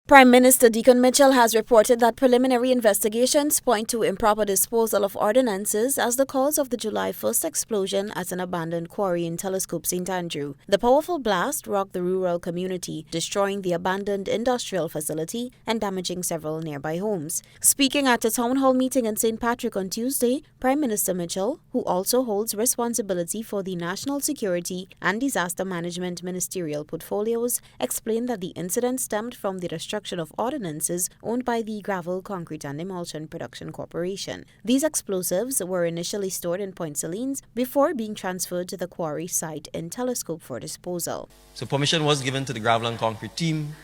Prime Minister Deacon Mitchell has reported that preliminary investigations point to improper disposal of ordnances as the cause of the July 1st explosion at an abandoned quarry in Telescope, St. Andrew. The powerful blast rocked the rural community, destroying the abandoned industrial facility and damaging several nearby homes. Speaking at a town hall meeting in St. Patrick on Tuesday, Prime Minister Mitchell, who also holds responsibility for the national security and disaster management ministerial portfolios, explained that the incident stemmed from the destruction of ordnances owned by the Gravel, Concrete and Emulsion Production Corporation. These explosives were initially stored in Point Salines before being transferred to the quarry site in Telescope for disposal. So permission was given to the Gravel and Concrete team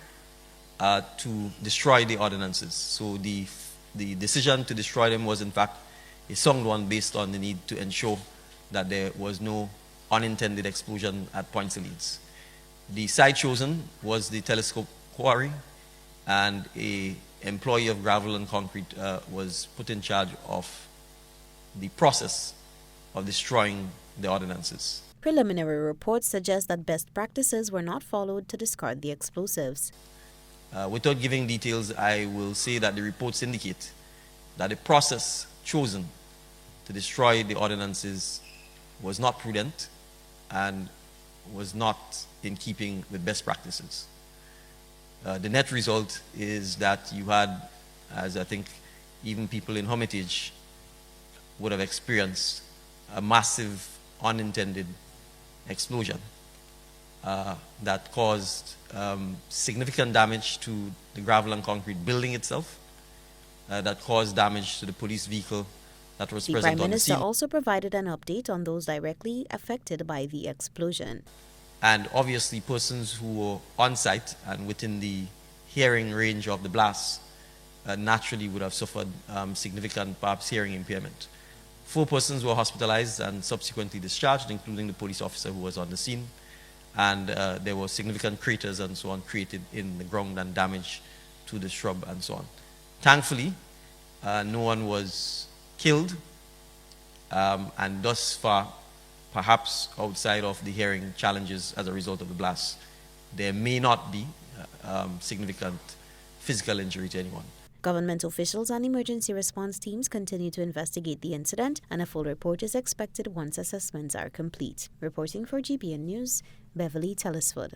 to destroy the ordnances. So the decision to destroy them was in fact a sound one based on the need to ensure that there was no unintended explosion at Point Salines. The site chosen was the Telescope quarry, and an employee of Gravel and Concrete was put in charge of the process of destroying the ordnances. Preliminary reports suggest that best practices were not followed to discard the explosives. Without giving details, I will say that the reports indicate that the process chosen to destroy the ordnances was not prudent and was not in keeping with best practices. The net result is that you had, as I think even people in Hermitage would have experienced, a massive unintended explosion that caused significant damage to the Gravel and Concrete building itself, that caused damage to the police vehicle that was present on the scene. The Prime Minister also provided an update on those directly affected by the explosion. And obviously persons who were on site and within the hearing range of the blast naturally would have suffered significant, perhaps, hearing impairment. 4 persons were hospitalized and subsequently discharged, including the police officer who was on the scene. And there were significant craters and so on created in the ground and damage to the shrub and so on. Thankfully, no one was killed, and thus far, perhaps outside of the hearing challenges as a result of the blast, there may not be significant physical injury to anyone. Government officials and emergency response teams continue to investigate the incident, and a full report is expected once assessments are complete. Reporting for GBN News, Beverly Telesford.